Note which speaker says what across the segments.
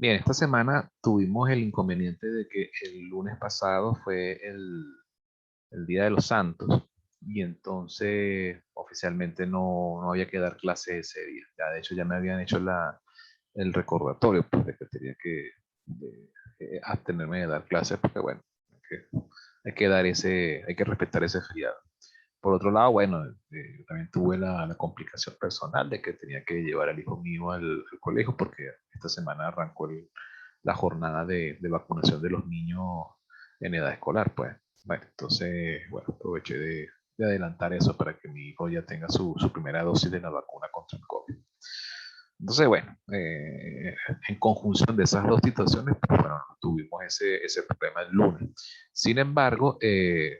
Speaker 1: Bien, esta semana tuvimos el inconveniente de que el lunes pasado fue el Día de los Santos y entonces oficialmente no había que dar clase ese día. Ya, de hecho, ya me habían hecho el recordatorio pues, de que tenía que abstenerme de dar clases porque bueno, hay que respetar ese feriado. Por otro lado, bueno, yo también tuve la complicación personal de que tenía que llevar al hijo mío al colegio porque esta semana arrancó la jornada de vacunación de los niños en edad escolar, pues. Bueno, entonces, bueno, aproveché de adelantar eso para que mi hijo ya tenga su primera dosis de la vacuna contra el COVID. Entonces, bueno, en conjunción de esas dos situaciones, pues, bueno, tuvimos ese problema el lunes. Sin embargo,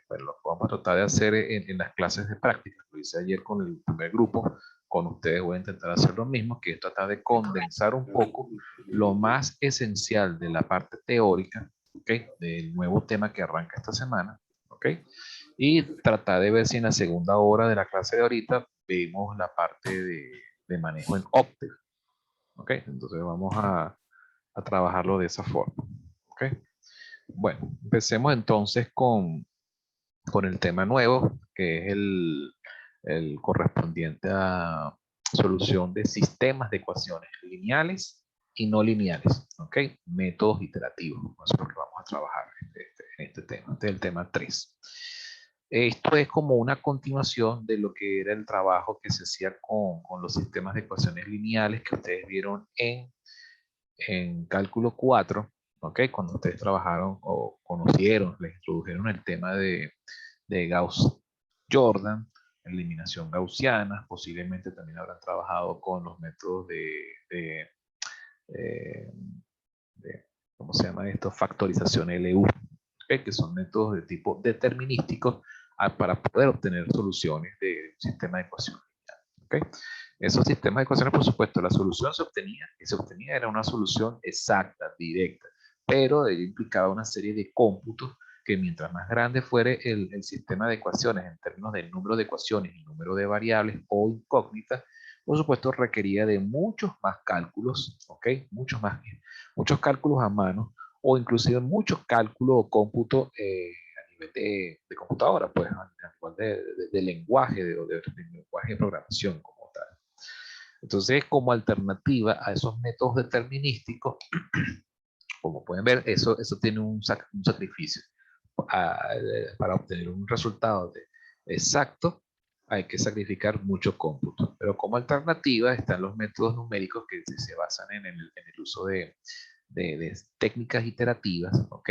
Speaker 1: bueno, lo que vamos a tratar de hacer en las clases de práctica, lo hice ayer con el primer grupo, con ustedes voy a intentar hacer lo mismo, que es tratar de condensar un poco lo más esencial de la parte teórica, ¿ok? Del nuevo tema que arranca esta semana, ¿ok? Y tratar de ver si en la segunda hora de la clase de ahorita vemos la parte de manejo en Octave. ¿Ok? Entonces vamos a trabajarlo de esa forma. ¿Ok? Bueno, empecemos entonces con el tema nuevo, que es el correspondiente a solución de sistemas de ecuaciones lineales y no lineales. ¿Ok? Métodos iterativos. Eso es lo que vamos a trabajar en este tema. Este es el tema 3. Esto es como una continuación de lo que era el trabajo que se hacía con los sistemas de ecuaciones lineales que ustedes vieron en cálculo 4, ¿ok? Cuando ustedes trabajaron o conocieron, les introdujeron el tema de Gauss-Jordan, eliminación gaussiana, posiblemente también habrán trabajado con los métodos eh, de ¿cómo se llama esto? Factorización LU, ¿okay? Que son métodos de tipo determinístico para poder obtener soluciones de un sistema de ecuaciones. ¿Okay? Esos sistemas de ecuaciones, por supuesto, la solución se obtenía era una solución exacta, directa, pero ello implicaba una serie de cómputos que mientras más grande fuere el sistema de ecuaciones en términos del número de ecuaciones y número de variables o incógnitas, por supuesto requería de muchos más cálculos, ¿ok? Muchos cálculos a mano o inclusive muchos cálculos o cómputos a nivel de computadora, pues a nivel de lenguaje, de lenguaje de programación como tal. Entonces, como alternativa a esos métodos determinísticos, como pueden ver, eso tiene un sacrificio. Para obtener un resultado exacto, hay que sacrificar mucho cómputo. Pero como alternativa están los métodos numéricos que se basan en el uso de técnicas iterativas, ¿ok?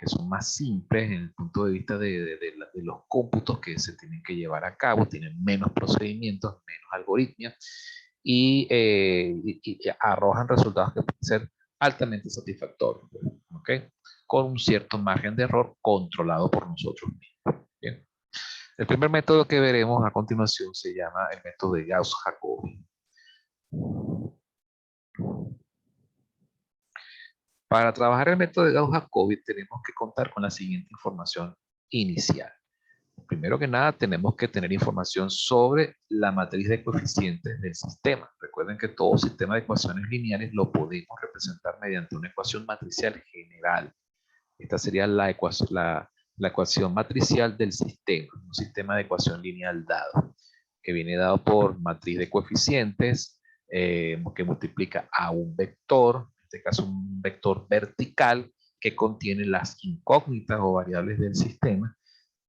Speaker 1: Que son más simples en el punto de vista de los cómputos que se tienen que llevar a cabo, tienen menos procedimientos, menos algoritmos y arrojan resultados que pueden ser altamente satisfactorios, ¿ok? Con un cierto margen de error controlado por nosotros mismos. ¿Bien? El primer método que veremos a continuación se llama el método de Gauss-Jacobi. Para trabajar el método de Gauss-Jacobi tenemos que contar con la siguiente información inicial. Primero que nada, tenemos que tener información sobre la matriz de coeficientes del sistema. Recuerden que todo sistema de ecuaciones lineales lo podemos representar mediante una ecuación matricial general. Esta sería la ecuación matricial del sistema, un sistema de ecuación lineal dado, que viene dado por matriz de coeficientes, que multiplica a un vector, en este caso un vector vertical, que contiene las incógnitas o variables del sistema.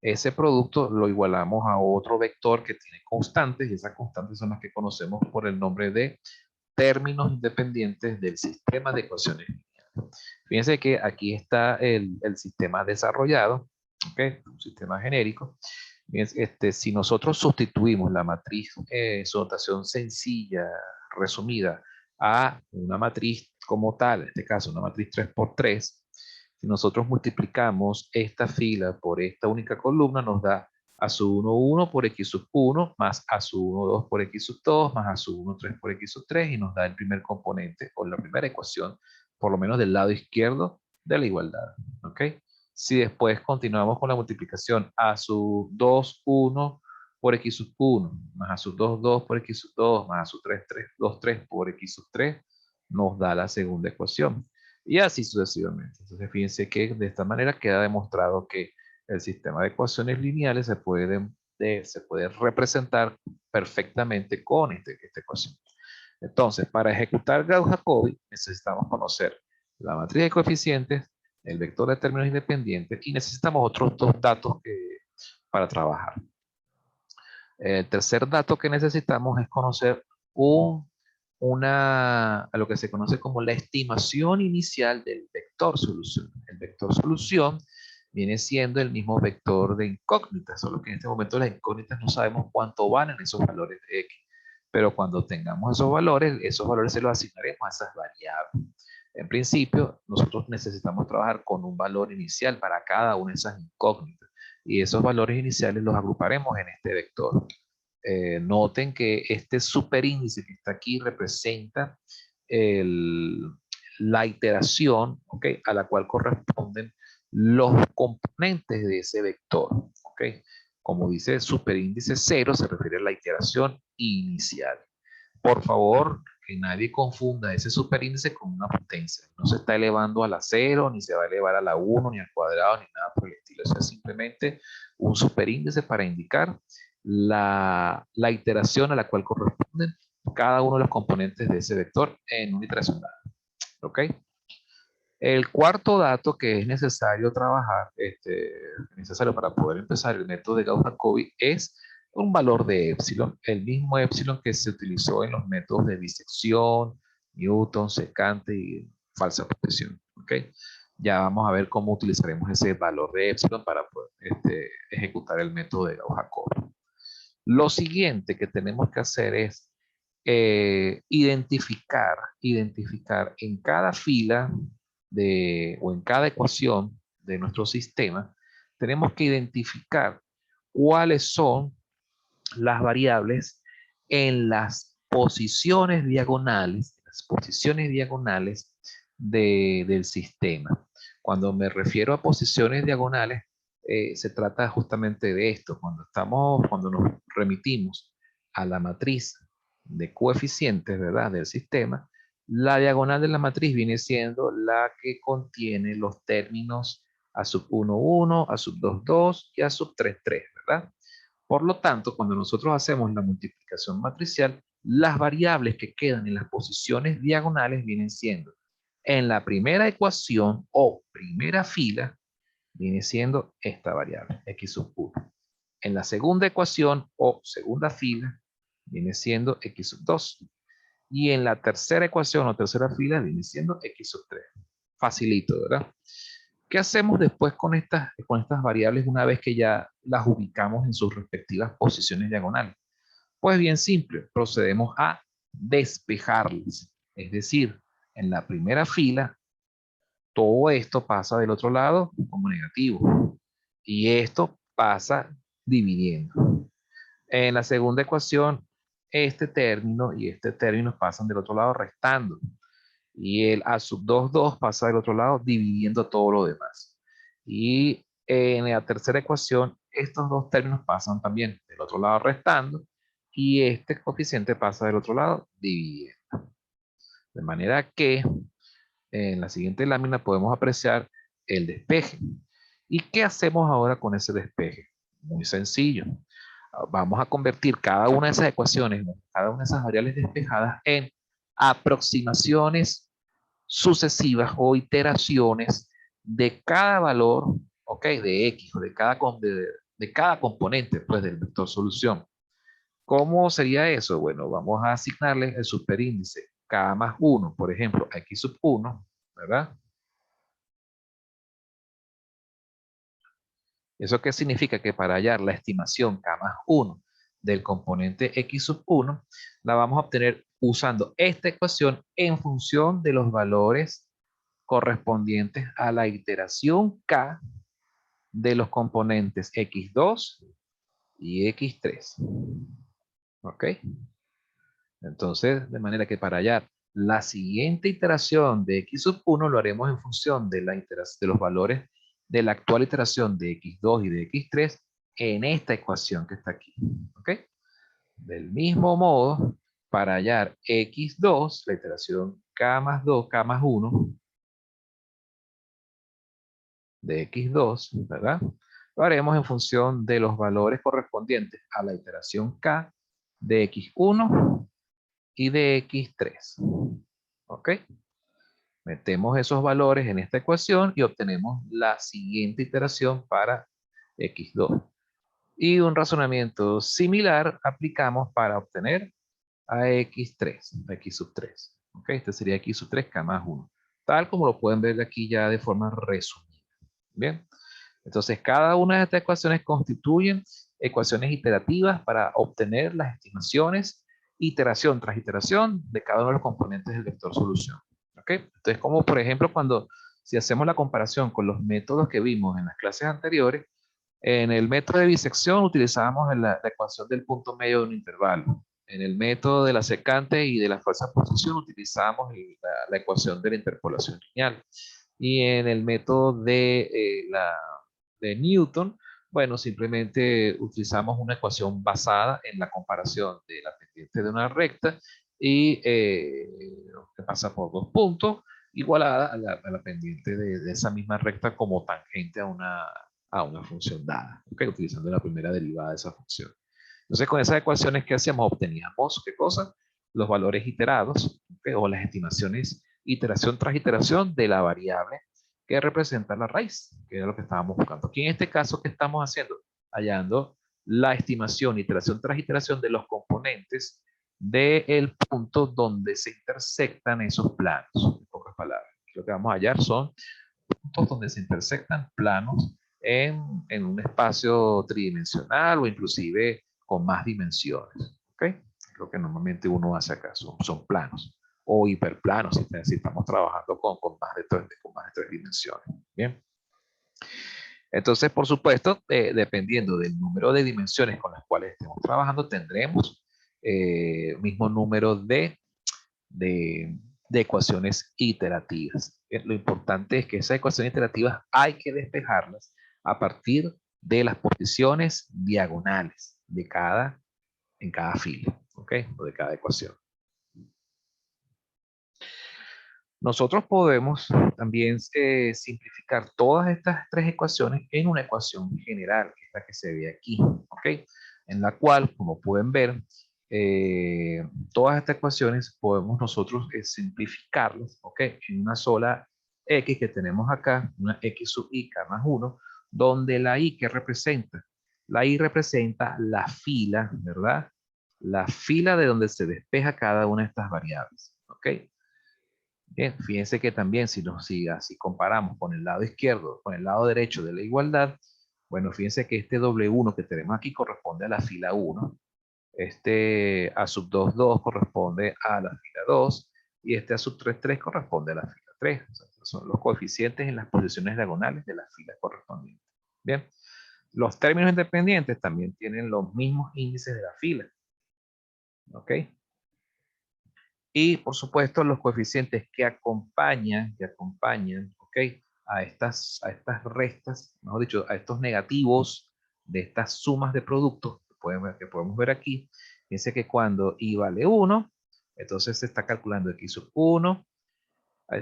Speaker 1: Ese producto lo igualamos a otro vector que tiene constantes, y esas constantes son las que conocemos por el nombre de términos independientes del sistema de ecuaciones lineales. Fíjense que aquí está el sistema desarrollado, ¿okay? Un sistema genérico. Si nosotros sustituimos la matriz, su notación sencilla, resumida, a una matriz como tal, en este caso una matriz 3×3, si nosotros multiplicamos esta fila por esta única columna, nos da a su 1, 1 por x sub 1, más a su 1, 2 por x sub 2, más a su 1, 3 por x sub 3, y nos da el primer componente, o la primera ecuación, por lo menos del lado izquierdo de la igualdad. ¿Ok? Si después continuamos con la multiplicación a su 2, 1 por x sub 1, más a su 2, 2 por x sub 2, más a su 3, 3, 2, 3 por x sub 3, nos da la segunda ecuación. y así sucesivamente. Entonces, fíjense que de esta manera queda demostrado que el sistema de ecuaciones lineales se puede representar perfectamente con esta ecuación. Entonces, para ejecutar Gauss-Jacobi necesitamos conocer la matriz de coeficientes, el vector de términos independientes y necesitamos otros dos datos para trabajar. El tercer dato que necesitamos es conocer a lo que se conoce como la estimación inicial del vector solución. El vector solución viene siendo el mismo vector de incógnitas, solo que en este momento las incógnitas no sabemos cuánto valen esos valores de x. Pero cuando tengamos esos valores se los asignaremos a esas variables. En principio, nosotros necesitamos trabajar con un valor inicial para cada una de esas incógnitas. Y esos valores iniciales los agruparemos en este vector. Noten que este superíndice que está aquí representa la iteración, ¿okay?, a la cual corresponden los componentes de ese vector. ¿Okay? Como dice superíndice 0, se refiere a la iteración inicial. Por favor, que nadie confunda ese superíndice con una potencia. No se está elevando a la 0, ni se va a elevar a la 1, ni al cuadrado, ni nada por el estilo. Eso es simplemente un superíndice para indicar la iteración a la cual corresponden cada uno de los componentes de ese vector en una iteración dada. ¿Ok? El cuarto dato que es necesario trabajar, necesario para poder empezar el método de Gauss-Jacobi, es un valor de epsilon, el mismo epsilon que se utilizó en los métodos de disección, Newton, secante y falsa posición. ¿Okay? Ya vamos a ver cómo utilizaremos ese valor de epsilon para poder ejecutar el método de Gauss-Jacobi. Lo siguiente que tenemos que hacer es identificar en cada fila o en cada ecuación de nuestro sistema, tenemos que identificar cuáles son las variables en las posiciones diagonales, del sistema. Cuando me refiero a posiciones diagonales, se trata justamente de esto. Cuando nos remitimos a la matriz de coeficientes, ¿verdad?, del sistema, la diagonal de la matriz viene siendo la que contiene los términos a sub 1, 1, a sub 2, 2 y a sub 3, 3, ¿verdad? Por lo tanto, cuando nosotros hacemos la multiplicación matricial, las variables que quedan en las posiciones diagonales vienen siendo, en la primera ecuación o primera fila, viene siendo esta variable, x sub 1. En la segunda ecuación o segunda fila, viene siendo x sub 2. Y en la tercera ecuación o tercera fila, viene siendo x sub 3. Facilito, ¿verdad? ¿Qué hacemos después con estas variables una vez que ya las ubicamos en sus respectivas posiciones diagonales? Pues bien simple, procedemos a despejarlas. Es decir, en la primera fila, todo esto pasa del otro lado como negativo. Y esto pasa dividiendo. En la segunda ecuación, este término y este término pasan del otro lado restando. Y el a sub 2, 2 pasa del otro lado dividiendo todo lo demás. Y en la tercera ecuación, estos dos términos pasan también del otro lado restando. Y este coeficiente pasa del otro lado dividiendo. De manera que en la siguiente lámina podemos apreciar el despeje. ¿Y qué hacemos ahora con ese despeje? Muy sencillo. Vamos a convertir cada una de esas ecuaciones, cada una de esas variables despejadas en aproximaciones sucesivas o iteraciones de cada valor, ¿ok?, de X o de cada componente, pues, del vector solución. ¿Cómo sería eso? Bueno, vamos a asignarle el superíndice K más 1, por ejemplo, a X sub 1, ¿verdad? ¿Eso qué significa? Que para hallar la estimación K más 1 del componente X sub 1, la vamos a obtener usando esta ecuación en función de los valores correspondientes a la iteración K de los componentes X2 y X3. ¿Ok? Entonces, de manera que para hallar la siguiente iteración de X sub 1 lo haremos en función de los valores de la actual iteración de X2 y de X3 en esta ecuación que está aquí. ¿Ok? Del mismo modo, para hallar X2, la iteración K más 2, K más 1, de x2, ¿verdad? Lo haremos en función de los valores correspondientes a la iteración k de x1 y de x3. ¿Ok? Metemos esos valores en esta ecuación y obtenemos la siguiente iteración para x2. Y un razonamiento similar aplicamos para obtener a x3, a x sub 3. ¿Ok? Este sería x sub 3 k más 1. Tal como lo pueden ver aquí ya de forma resumida. Bien. Entonces, cada una de estas ecuaciones constituyen ecuaciones iterativas para obtener las estimaciones, iteración tras iteración, de cada uno de los componentes del vector solución. ¿Ok? Entonces, como por ejemplo, si hacemos la comparación con los métodos que vimos en las clases anteriores, en el método de bisección utilizábamos la ecuación del punto medio de un intervalo. En el método de la secante y de la falsa posición utilizamos la ecuación de la interpolación lineal. Y en el método de Newton, bueno, simplemente utilizamos una ecuación basada en la comparación de la pendiente de una recta y que pasa por dos puntos, igualada a la pendiente de esa misma recta como tangente a una función dada, ¿okay? Utilizando la primera derivada de esa función. Entonces, con esas ecuaciones que hacíamos, obteníamos, ¿qué cosa? Los valores iterados, ¿okay? O las estimaciones, iteración tras iteración de la variable que representa la raíz, que es lo que estábamos buscando. Aquí en este caso, ¿qué estamos haciendo? Hallando la estimación, iteración tras iteración de los componentes del punto donde se intersectan esos planos, en pocas palabras. Lo que vamos a hallar son puntos donde se intersectan planos en un espacio tridimensional o inclusive con más dimensiones. ¿Ok? Lo que normalmente uno hace acá son planos o hiperplanos si estamos trabajando con más de tres dimensiones. Bien. Entonces, por supuesto, dependiendo del número de dimensiones con las cuales estemos trabajando, tendremos mismo número de ecuaciones iterativas. Lo importante es que esas ecuaciones iterativas hay que despejarlas a partir de las posiciones diagonales en cada fila, ¿ok? O de cada ecuación. Nosotros podemos también simplificar todas estas tres ecuaciones en una ecuación general, que es la que se ve aquí, ¿ok? En la cual, como pueden ver, todas estas ecuaciones podemos nosotros simplificarlas, ¿ok? En una sola x que tenemos acá, una x sub i k más 1, donde la i que representa, la i representa la fila, ¿verdad? La fila de donde se despeja cada una de estas variables, ¿ok? Bien, fíjense que también si comparamos con el lado izquierdo, con el lado derecho de la igualdad, bueno, fíjense que este W1 que tenemos aquí corresponde a la fila 1, este A sub 2, 2 corresponde a la fila 2, y este A sub 3, 3 corresponde a la fila 3. O sea, son los coeficientes en las posiciones diagonales de las filas correspondientes. Bien, los términos independientes también tienen los mismos índices de la fila. ¿Ok? Y por supuesto los coeficientes que acompañan, ¿ok? A estas restas, mejor dicho, a estos negativos de estas sumas de productos que podemos ver aquí. Fíjense que cuando i vale 1, entonces se está calculando x sub 1,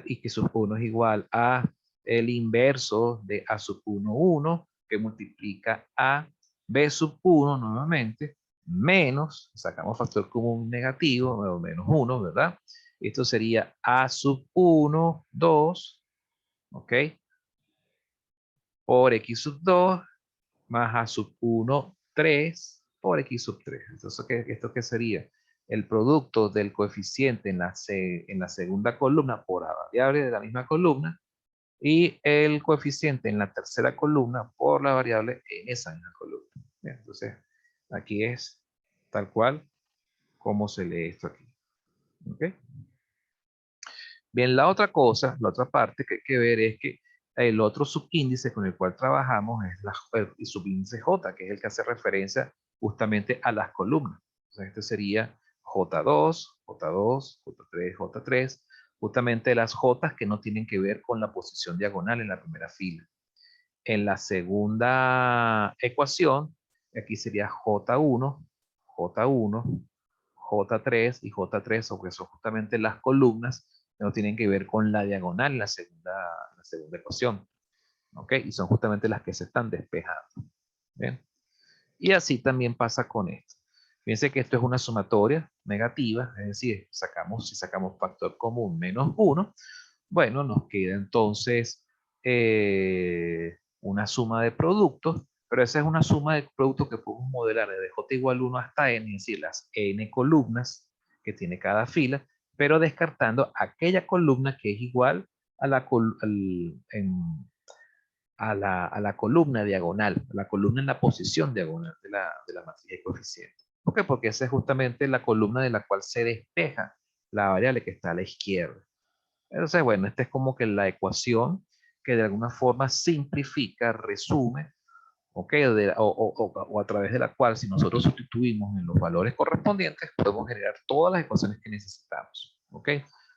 Speaker 1: y x sub 1 es igual a el inverso de a sub 1, 1, que multiplica a b sub 1 nuevamente, menos, sacamos factor común negativo, o menos 1, ¿verdad? Esto sería a sub 1, 2, ¿ok? Por x sub 2, más a sub 1, 3, por x sub 3. Entonces, ¿esto qué sería? El producto del coeficiente en la segunda columna por la variable de la misma columna y el coeficiente en la tercera columna por la variable en esa misma columna. Bien, entonces, aquí es tal cual como se lee esto aquí. ¿Ok? Bien, la otra cosa, la otra parte que hay que ver es que el otro subíndice con el cual trabajamos es el subíndice J, que es el que hace referencia justamente a las columnas. Entonces, este sería J2, J2, J3, J3, justamente las J que no tienen que ver con la posición diagonal en la primera fila. En la segunda ecuación, aquí sería J1, J1, J3 y J3, porque son justamente las columnas que no tienen que ver con la diagonal en la segunda ecuación. ¿ok? Y son justamente las que se están despejando. ¿Bien? Y así también pasa con esto. Fíjense que esto es una sumatoria negativa, es decir, si sacamos factor común menos 1, bueno, nos queda entonces una suma de productos, pero esa es una suma de productos que podemos modelar desde j igual 1 hasta n, es decir, las n columnas que tiene cada fila, pero descartando aquella columna que es igual a la, a la columna diagonal, a la columna en la posición diagonal de la matriz de coeficientes. ¿Por qué? Porque esa es justamente la columna de la cual se despeja la variable que está a la izquierda. Entonces, bueno, esta es como que la ecuación que de alguna forma simplifica, resume, ¿ok? O a través de la cual, si nosotros sustituimos en los valores correspondientes, podemos generar todas las ecuaciones que necesitamos, ¿ok?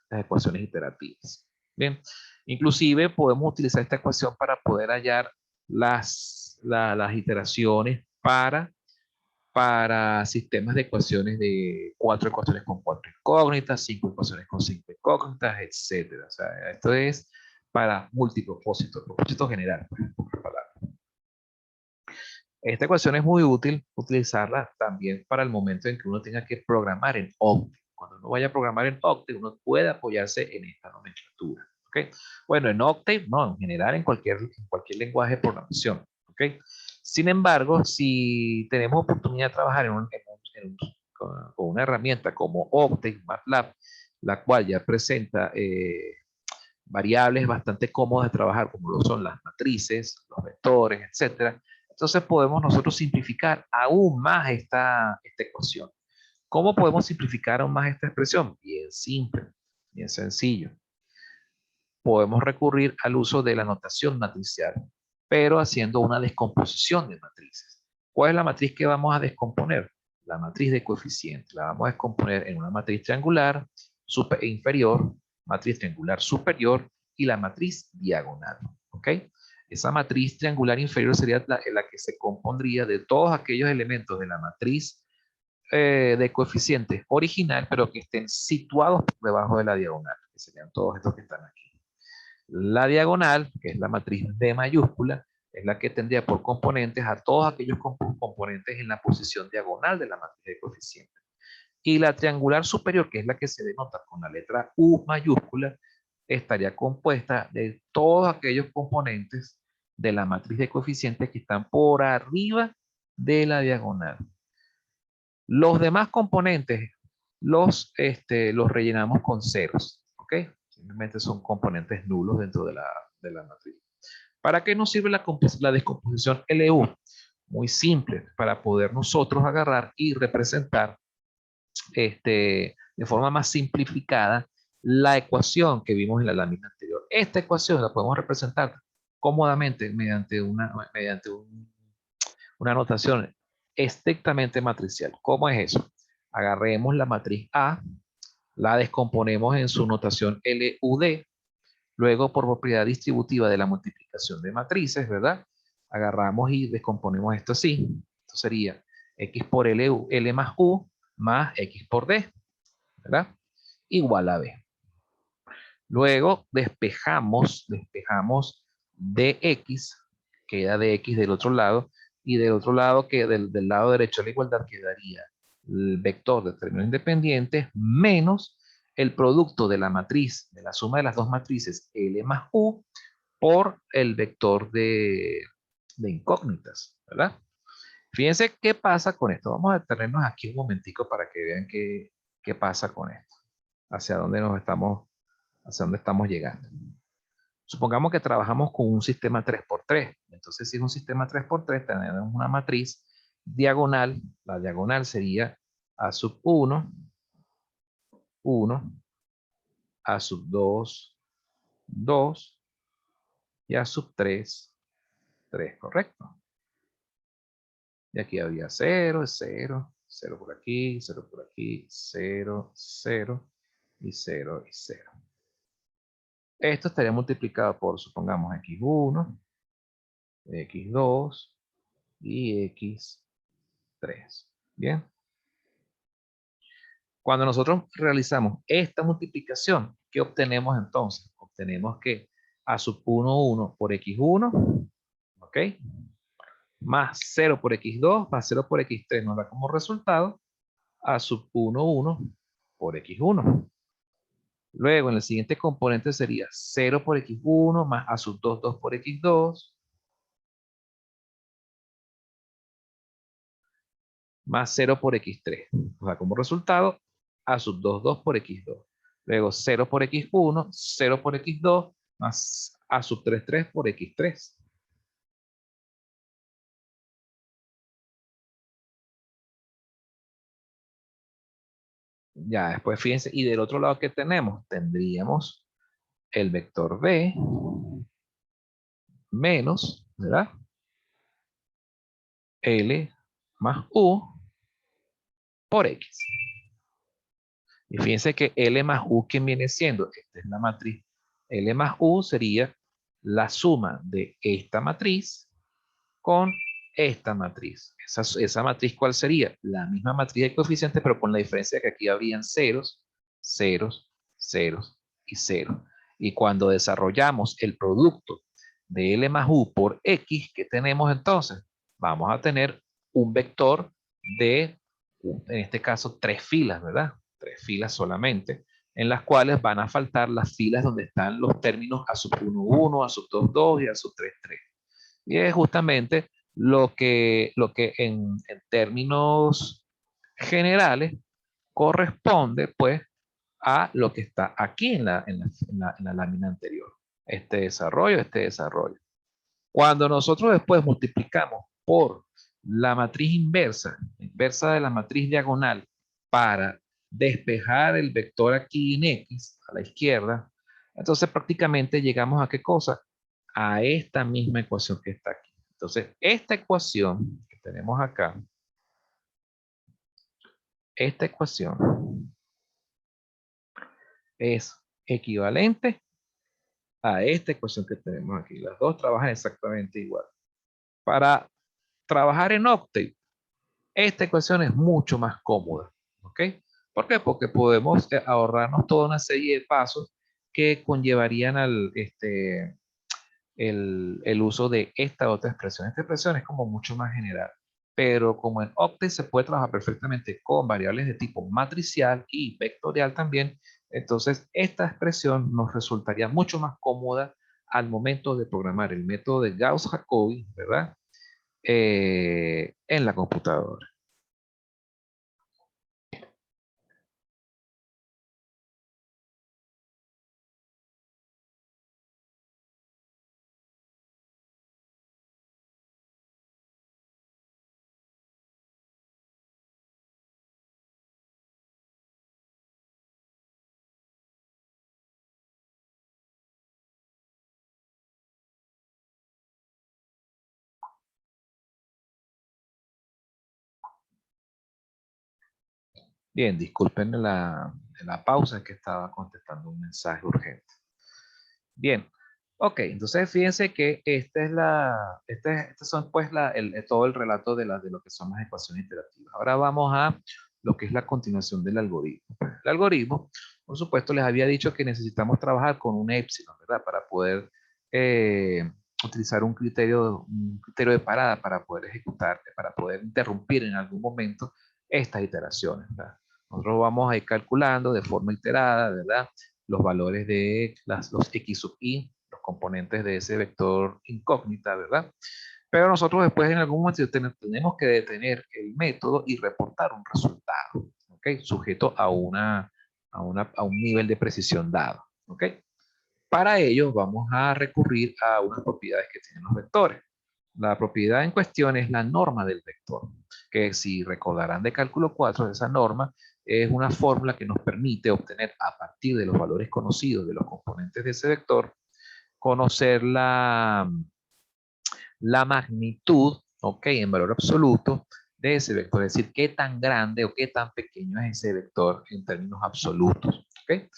Speaker 1: Las ecuaciones iterativas. Bien, inclusive podemos utilizar esta ecuación para poder hallar las iteraciones para sistemas de ecuaciones de 4 ecuaciones con 4 incógnitas, 5 ecuaciones con 5 incógnitas, etcétera. O sea, esto es para multipropósito, propósito general, por ejemplo, esta ecuación es muy útil utilizarla también para el momento en que uno tenga que programar en Octave. Cuando uno vaya a programar en Octave, uno puede apoyarse en esta nomenclatura. ¿Okay? Bueno, en Octave, no, en general en cualquier lenguaje de programación. ¿Okay? Sin embargo, si tenemos oportunidad de trabajar con una herramienta como Octave, MATLAB, la cual ya presenta variables bastante cómodas de trabajar, como lo son las matrices, los vectores, etcétera. Entonces podemos nosotros simplificar aún más esta ecuación. ¿Cómo podemos simplificar aún más esta expresión? Bien simple, bien sencillo. Podemos recurrir al uso de la notación matricial, pero haciendo una descomposición de matrices. ¿Cuál es la matriz que vamos a descomponer? La matriz de coeficientes. La vamos a descomponer en una matriz triangular inferior, matriz triangular superior y la matriz diagonal. ¿Ok? Esa matriz triangular inferior sería la que se compondría de todos aquellos elementos de la matriz de coeficientes original, pero que estén situados por debajo de la diagonal, que serían todos estos que están aquí. La diagonal, que es la matriz D mayúscula, es la que tendría por componentes a todos aquellos componentes en la posición diagonal de la matriz de coeficientes. Y la triangular superior, que es la que se denota con la letra U mayúscula, estaría compuesta de todos aquellos componentes de la matriz de coeficientes que están por arriba de la diagonal. Los demás componentes los rellenamos con ceros, ¿ok? Simplemente son componentes nulos dentro de la matriz. ¿Para qué nos sirve la descomposición LU? Muy simple, para poder nosotros agarrar y representar de forma más simplificada la ecuación que vimos en la lámina anterior. Esta ecuación la podemos representar cómodamente mediante una notación estrictamente matricial. ¿Cómo es eso? Agarremos la matriz A, la descomponemos en su notación LUD, luego por propiedad distributiva de la multiplicación de matrices, ¿verdad? Agarramos y descomponemos esto así. Esto sería X por L más U más X por D, ¿verdad? Igual a B. Luego despejamos dx, queda dx del otro lado, y del otro lado, que del lado derecho de la igualdad, quedaría el vector de términos independientes menos el producto de la matriz, de la suma de las dos matrices L más U, por el vector de incógnitas, ¿verdad? Fíjense qué pasa con esto. Vamos a detenernos aquí un momentico para que vean qué pasa con esto. Hacia dónde estamos llegando. Supongamos que trabajamos con un sistema 3x3. Entonces, si es un sistema 3x3, tenemos una matriz diagonal. La diagonal sería A sub 1, 1, A sub 2, 2 y A sub 3, 3, ¿correcto? Y aquí había 0, 0, 0 por aquí, 0 por aquí, 0, 0 y 0 y 0. Esto estaría multiplicado por, supongamos, x1, x2 y x3. Bien. Cuando nosotros realizamos esta multiplicación, ¿qué obtenemos entonces? Obtenemos que A sub 1, 1 por x1, ¿ok? Más 0 por x2, más 0 por x3 nos da como resultado a sub 1, 1 por x1. Luego, en el siguiente componente sería 0 por x1 más a sub 2, 2 por x2, más 0 por x3. O sea, como resultado, a sub 2, 2 por x2. Luego 0 por x1, 0 por x2, más a sub 3, 3 por x3. Ya, después fíjense, y del otro lado que tenemos, tendríamos el vector b menos, ¿verdad? L más U por X. Y fíjense que L más U, ¿quién viene siendo? Esta es la matriz. L más U sería la suma de esta matriz con esta matriz. Esa matriz, ¿cuál sería? La misma matriz de coeficientes, pero con la diferencia que aquí habrían ceros, ceros, ceros y ceros. Y cuando desarrollamos el producto de L más U por X, ¿qué tenemos entonces? Vamos a tener un vector de, en este caso, 3 filas, ¿verdad? 3 filas solamente, en las cuales van a faltar las filas donde están los términos a sub 1, 1, a sub 2, 2 y a sub 3, 3. Y es justamente lo que en términos generales corresponde pues a lo que está aquí en la lámina anterior. Este desarrollo, este desarrollo. Cuando nosotros después multiplicamos por la matriz inversa, inversa de la matriz diagonal, para despejar el vector aquí en X, a la izquierda, entonces prácticamente llegamos a qué cosa? A esta misma ecuación que está aquí. Entonces, esta ecuación que tenemos acá, esta ecuación es equivalente a esta ecuación que tenemos aquí. Las dos trabajan exactamente igual. Para trabajar en Octave, esta ecuación es mucho más cómoda. ¿Ok? ¿Por qué? Porque podemos ahorrarnos toda una serie de pasos que conllevarían el uso de esta otra expresión. Esta expresión es como mucho más general. Pero como en Octave se puede trabajar perfectamente con variables de tipo matricial y vectorial también, entonces esta expresión nos resultaría mucho más cómoda al momento de programar el método de Gauss-Jacobi, ¿verdad? En la computadora. Bien, disculpen la pausa, que estaba contestando un mensaje urgente. Bien, ok, entonces fíjense que estos son pues todo el relato de lo que son las ecuaciones iterativas. Ahora vamos a lo que es la continuación del algoritmo. El algoritmo, por supuesto, les había dicho que necesitamos trabajar con un épsilon, ¿verdad? Para poder utilizar un criterio de parada para poder ejecutar, para poder interrumpir en algún momento estas iteraciones, ¿verdad? Nosotros vamos a ir calculando de forma iterada, ¿verdad? Los valores de los x sub i, los componentes de ese vector incógnita, ¿verdad? Pero nosotros después en algún momento tenemos que detener el método y reportar un resultado, ¿ok? Sujeto a un nivel de precisión dado, ¿ok? Para ello vamos a recurrir a unas propiedades que tienen los vectores. La propiedad en cuestión es la norma del vector, que si recordarán de cálculo 4, esa norma es una fórmula que nos permite obtener a partir de los valores conocidos de los componentes de ese vector, conocer la magnitud, ok, en valor absoluto de ese vector, es decir, qué tan grande o qué tan pequeño es ese vector en términos absolutos, ok.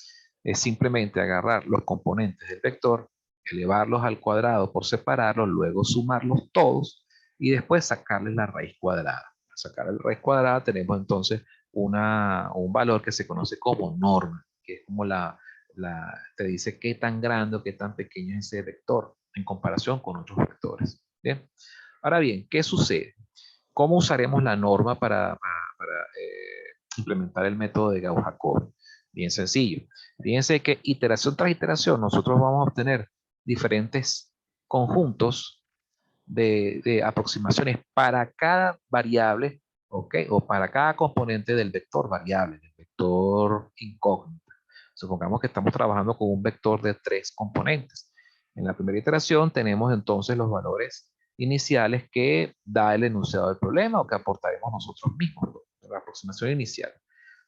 Speaker 1: Es simplemente agarrar los componentes del vector, elevarlos al cuadrado por separarlos, luego sumarlos todos y después sacarles la raíz cuadrada. Al sacar la raíz cuadrada tenemos entonces un valor que se conoce como norma, que es como te dice qué tan grande o qué tan pequeño es ese vector en comparación con otros vectores. Bien. Ahora bien, ¿qué sucede? ¿Cómo usaremos la norma para implementar el método de Gauss-Jacobi? Bien sencillo. Fíjense que iteración tras iteración nosotros vamos a obtener diferentes conjuntos de aproximaciones para cada variable, ¿ok? O para cada componente del vector variable, del vector incógnito. Supongamos que estamos trabajando con un vector de 3 componentes. En la primera iteración tenemos entonces los valores iniciales que da el enunciado del problema o que aportaremos nosotros mismos, la aproximación inicial.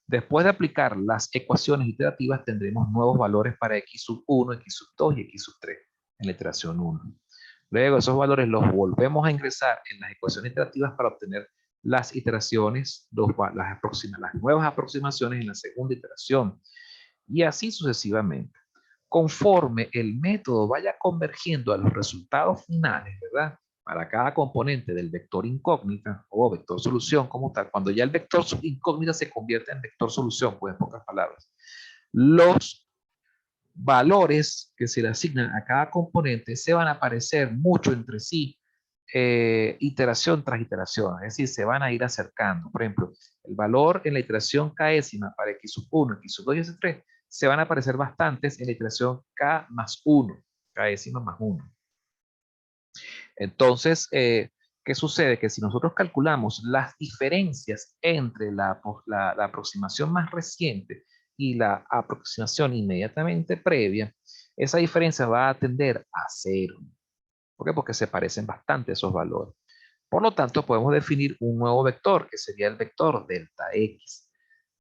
Speaker 1: Después de aplicar las ecuaciones iterativas tendremos nuevos valores para x sub 1, x sub 2 y x sub 3 en la iteración 1. Luego esos valores los volvemos a ingresar en las ecuaciones iterativas para obtener las iteraciones, las nuevas aproximaciones en la segunda iteración. Y así sucesivamente. Conforme el método vaya convergiendo a los resultados finales, ¿verdad? Para cada componente del vector incógnita o vector solución como tal, cuando ya el vector incógnita se convierte en vector solución, pues en pocas palabras, los valores que se le asignan a cada componente se van a parecer mucho entre sí, iteración tras iteración, es decir, se van a ir acercando. Por ejemplo, el valor en la iteración késima para x sub 1, x sub 2 y x sub 3 se van a parecer bastantes en la iteración k más 1, késima más 1. Entonces, ¿qué sucede? Que si nosotros calculamos las diferencias entre la aproximación más reciente y la aproximación inmediatamente previa, esa diferencia va a tender a 0. ¿Por qué? Porque se parecen bastante esos valores. Por lo tanto, podemos definir un nuevo vector, que sería el vector delta x.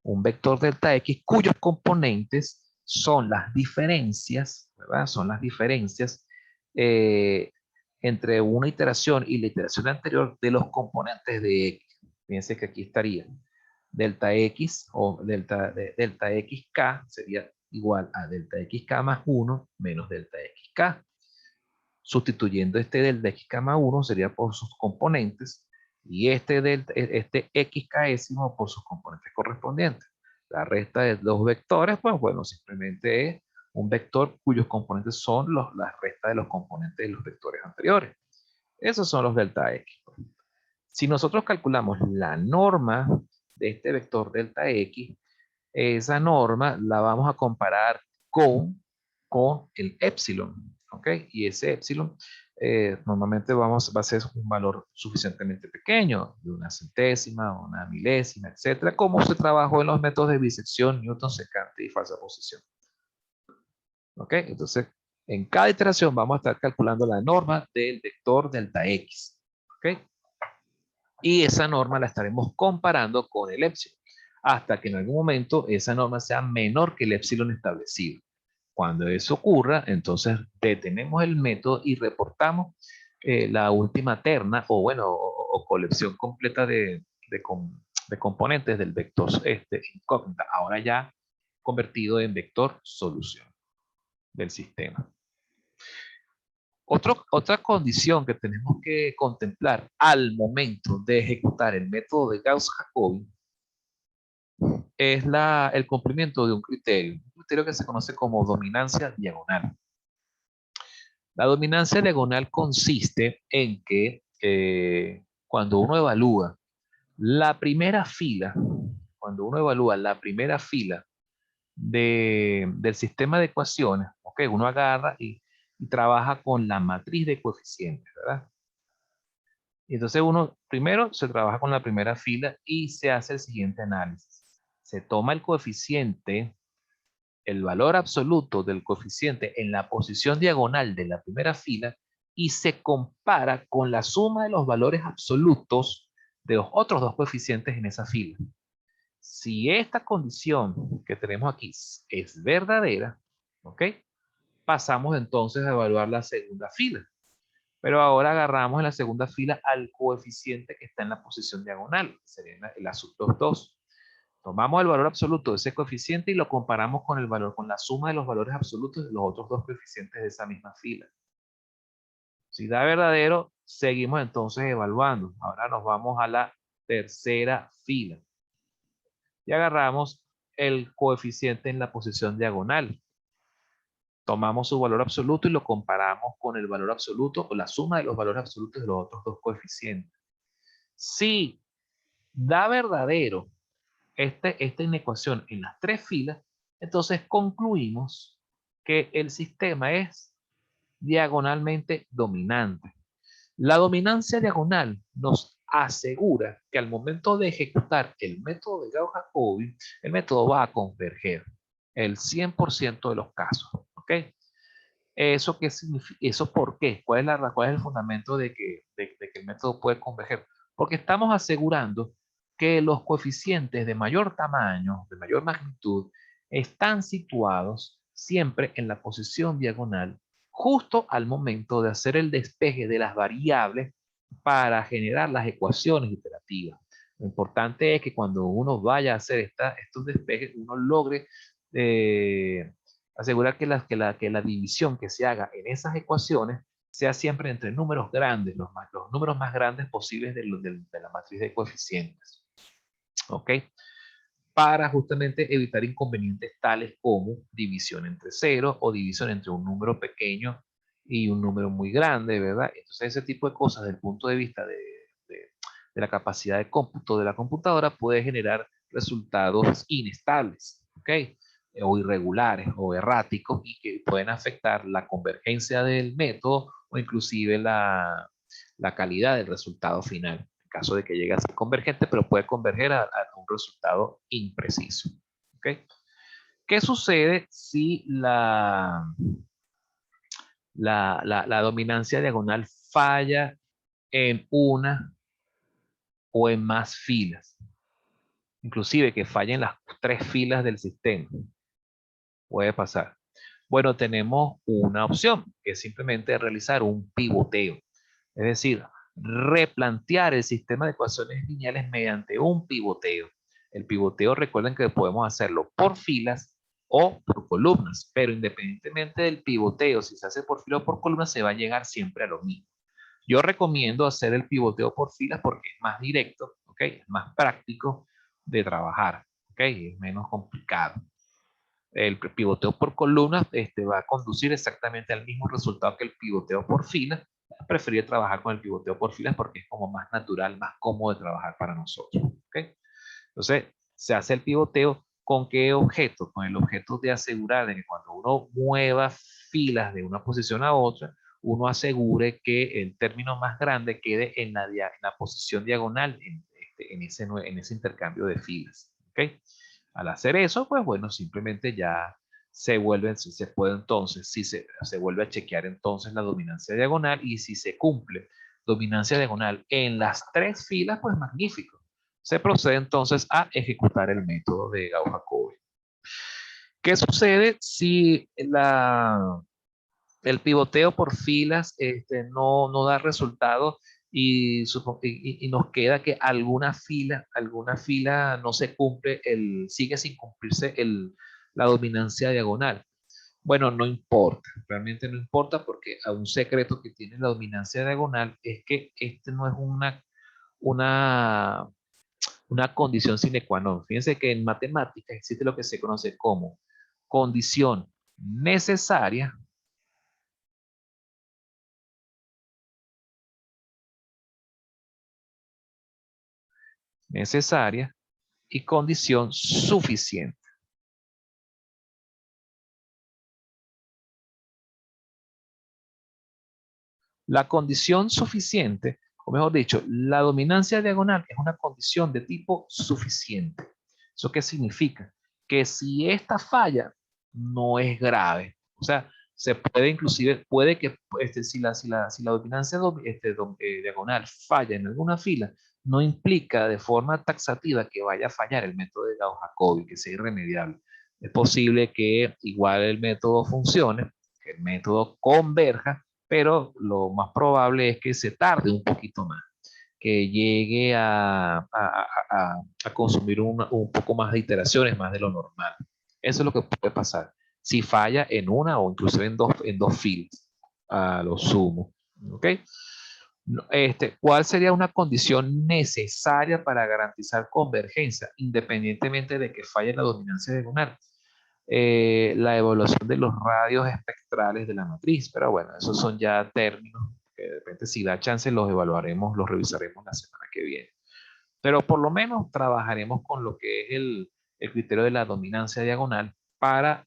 Speaker 1: Un vector delta x cuyos componentes son las diferencias, ¿verdad? Son las diferencias eh, entre una iteración y la iteración anterior de los componentes de x. Fíjense que aquí estaría delta x o delta xk sería igual a delta xk más 1 menos delta xk. Sustituyendo este delta xk más 1 sería por sus componentes y este xkésimo por sus componentes correspondientes. La resta de los vectores, pues bueno, simplemente es un vector cuyos componentes son la resta de los componentes de los vectores anteriores. Esos son los delta x. Si nosotros calculamos la norma de este vector delta x, esa norma la vamos a comparar con el epsilon, ¿ok? Y ese epsilon normalmente va a ser un valor suficientemente pequeño, de una centésima, una milésima, etcétera, como se trabajó en los métodos de bisección, Newton, secante y falsa posición. ¿Ok? Entonces, en cada iteración vamos a estar calculando la norma del vector delta x. ¿Ok? Y esa norma la estaremos comparando con el epsilon, hasta que en algún momento esa norma sea menor que el epsilon establecido. Cuando eso ocurra, entonces detenemos el método y reportamos la última terna o bueno, o colección completa de componentes del vector incógnita, ahora ya convertido en vector solución del sistema. Otra condición que tenemos que contemplar al momento de ejecutar el método de Gauss-Jacobi es el cumplimiento de un criterio que se conoce como dominancia diagonal. La dominancia diagonal consiste en que cuando uno evalúa la primera fila, del sistema de ecuaciones, ¿ok? Uno agarra y trabaja con la matriz de coeficientes, ¿verdad? Y entonces uno primero se trabaja con la primera fila y se hace el siguiente análisis. Se toma el coeficiente, el valor absoluto del coeficiente en la posición diagonal de la primera fila y se compara con la suma de los valores absolutos de los otros dos coeficientes en esa fila. Si esta condición que tenemos aquí es verdadera, ¿ok? Pasamos entonces a evaluar la segunda fila. Pero ahora agarramos en la segunda fila al coeficiente que está en la posición diagonal, que sería el azul 2. Tomamos el valor absoluto de ese coeficiente y lo comparamos con el valor, con la suma de los valores absolutos de los otros dos coeficientes de esa misma fila. Si da verdadero, seguimos entonces evaluando. Ahora nos vamos a la tercera fila. Y agarramos el coeficiente en la posición diagonal. Tomamos su valor absoluto y lo comparamos con el valor absoluto o la suma de los valores absolutos de los otros dos coeficientes. Si da verdadero esta inecuación en las tres filas, entonces concluimos que el sistema es diagonalmente dominante. La dominancia diagonal nos asegura que al momento de ejecutar el método de Gauss-Jacobi, el método va a converger el 100% de los casos. ¿Ok? ¿Eso qué significa? ¿Eso por qué? ¿Cuál es el fundamento de que el método puede converger? Porque estamos asegurando que los coeficientes de mayor tamaño, de mayor magnitud, están situados siempre en la posición diagonal, justo al momento de hacer el despeje de las variables para generar las ecuaciones iterativas. Lo importante es que cuando uno vaya a hacer estos despejes, uno logre asegurar que la división que se haga en esas ecuaciones sea siempre entre números grandes, los números más grandes posibles de la matriz de coeficientes. ¿Ok? Para justamente evitar inconvenientes tales como división entre ceros o división entre un número pequeño y un número muy grande, ¿verdad? Entonces ese tipo de cosas desde el punto de vista de la capacidad de cómputo de la computadora puede generar resultados inestables, ¿ok? O irregulares o erráticos y que pueden afectar la convergencia del método o inclusive la calidad del resultado final. En caso de que llegue a ser convergente, pero puede converger a un resultado impreciso. ¿Okay? ¿Qué sucede si la dominancia diagonal falla en una o en más filas? Inclusive que fallen las tres filas del sistema. Puede pasar. Bueno, tenemos una opción, que es simplemente realizar un pivoteo. Es decir, replantear el sistema de ecuaciones lineales mediante un pivoteo. El pivoteo, recuerden que podemos hacerlo por filas o por columnas, pero independientemente del pivoteo, si se hace por fila o por columna, se va a llegar siempre a lo mismo. Yo recomiendo hacer el pivoteo por filas porque es más directo, ¿ok? Es más práctico de trabajar, ¿ok? Es menos complicado. El pivoteo por columnas va a conducir exactamente al mismo resultado que el pivoteo por filas. Preferir trabajar con el pivoteo por filas porque es como más natural, más cómodo de trabajar para nosotros. ¿Okay? Entonces, se hace el pivoteo ¿con qué objeto? Con el objeto de asegurar de que cuando uno mueva filas de una posición a otra, uno asegure que el término más grande quede en la posición diagonal en ese intercambio de filas. ¿Okay? Al hacer eso, pues bueno, simplemente ya se puede entonces, si se vuelve a chequear entonces la dominancia diagonal y si se cumple dominancia diagonal en las tres filas, pues magnífico. Se procede entonces a ejecutar el método de Gauss-Jacobi. ¿Qué sucede si el pivoteo por filas no da resultado y nos queda que alguna fila no se cumple, sigue sin cumplirse la dominancia diagonal? Bueno, no importa, realmente no importa porque un secreto que tiene la dominancia diagonal es que no es una, una condición sine qua non. Fíjense que en matemáticas existe lo que se conoce como condición necesaria y condición suficiente. La condición suficiente, o mejor dicho, la dominancia diagonal es una condición de tipo suficiente. ¿Eso qué significa? Que si esta falla no es grave, o sea, se puede inclusive, puede que si la dominancia diagonal falla en alguna fila, no implica de forma taxativa que vaya a fallar el método de Gauss-Jacobi, que sea irremediable. Es posible que igual el método funcione, que el método converja, pero lo más probable es que se tarde un poquito más, que llegue a consumir un poco más de iteraciones, más de lo normal. Eso es lo que puede pasar. Si falla en una o inclusive en dos filas, a lo sumo. ¿Ok? ¿Cuál sería una condición necesaria para garantizar convergencia, independientemente de que falle la dominancia diagonal? la evaluación de los radios espectrales de la matriz, pero bueno, esos son ya términos que de repente si da chance los evaluaremos, los revisaremos la semana que viene. Pero por lo menos trabajaremos con lo que es el criterio de la dominancia diagonal para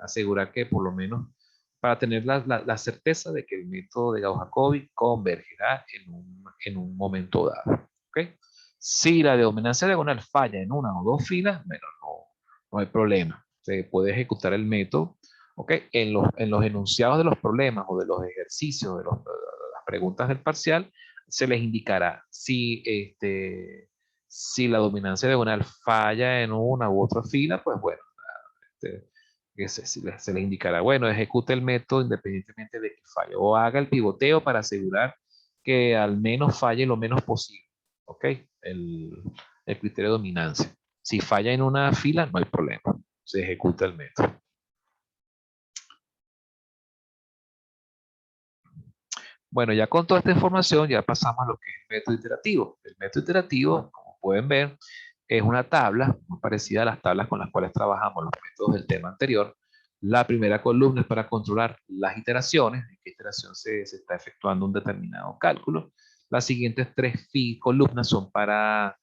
Speaker 1: asegurar que por lo menos, para tener la certeza de que el método de Gauss-Jacobi convergerá en un momento dado. ¿Okay? Si la dominancia diagonal falla en una o dos filas, bueno, no hay problema. Se puede ejecutar el método. ¿Okay? En los enunciados de los problemas o de los ejercicios, de las preguntas del parcial, se les indicará si la dominancia diagonal falla en una u otra fila, pues bueno, este, se les indicará, bueno, ejecute el método independientemente de que falle, o haga el pivoteo para asegurar que al menos falle lo menos posible, ¿ok? El criterio de dominancia. Si falla en una fila, no hay problema, se ejecuta el método. Bueno, ya con toda esta información ya pasamos a lo que es el método iterativo. El método iterativo, como pueden ver, es una tabla muy parecida a las tablas con las cuales trabajamos los métodos del tema anterior. La primera columna es para controlar las iteraciones, en qué iteración se está efectuando un determinado cálculo. Las siguientes tres columnas son para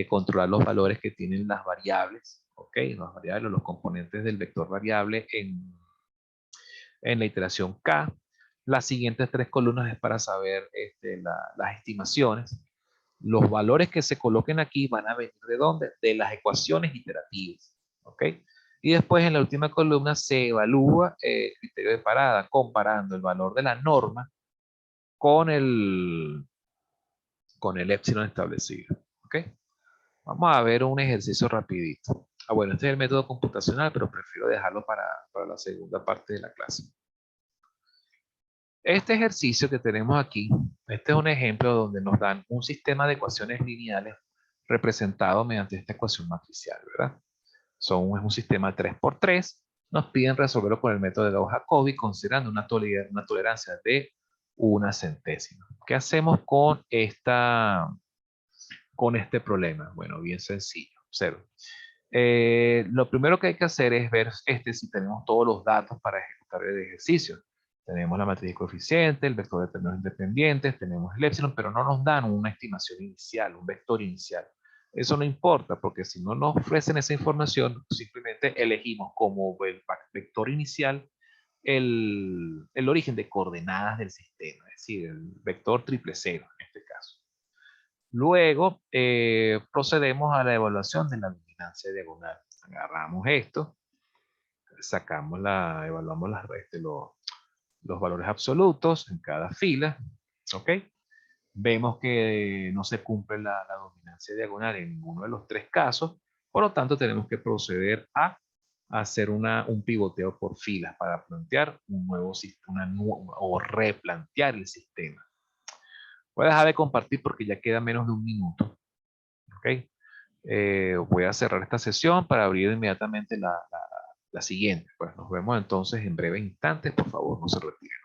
Speaker 1: controlar los valores que tienen las variables, ¿ok? Las variables, los componentes del vector variable en la iteración K. Las siguientes tres columnas es para saber las estimaciones. Los valores que se coloquen aquí van a venir ¿de dónde? De las ecuaciones iterativas. ¿Ok? Y después en la última columna se evalúa el criterio de parada, comparando el valor de la norma con con el epsilon establecido. ¿Ok? Vamos a ver un ejercicio rapidito. Bueno, este es el método computacional, pero prefiero dejarlo para la segunda parte de la clase. Este ejercicio que tenemos aquí, este es un ejemplo donde nos dan un sistema de ecuaciones lineales representado mediante esta ecuación matricial, ¿verdad? Es un sistema 3×3. Nos piden resolverlo con el método de Gauss-Jacobi considerando una tolerancia de una centésima. ¿Qué hacemos con este problema? Bueno, bien sencillo. Observen. Lo primero que hay que hacer es ver si tenemos todos los datos para ejecutar el ejercicio. Tenemos la matriz de coeficientes, el vector de términos independientes, tenemos el epsilon, pero no nos dan una estimación inicial, un vector inicial. Eso no importa, porque si no nos ofrecen esa información, simplemente elegimos como el vector inicial el origen de coordenadas del sistema, es decir, el vector 000 en este caso. Luego procedemos a la evaluación de la dominancia diagonal. Agarramos esto, evaluamos los valores absolutos en cada fila, ¿ok? Vemos que no se cumple la dominancia diagonal en ninguno de los tres casos, por lo tanto tenemos que proceder a hacer un pivoteo por filas para plantear un nuevo sistema o replantear el sistema. Voy a dejar de compartir porque ya queda menos de un minuto. ¿Ok? Voy a cerrar esta sesión para abrir inmediatamente la siguiente. Pues nos vemos entonces en breves instantes. Por favor, no se retiren.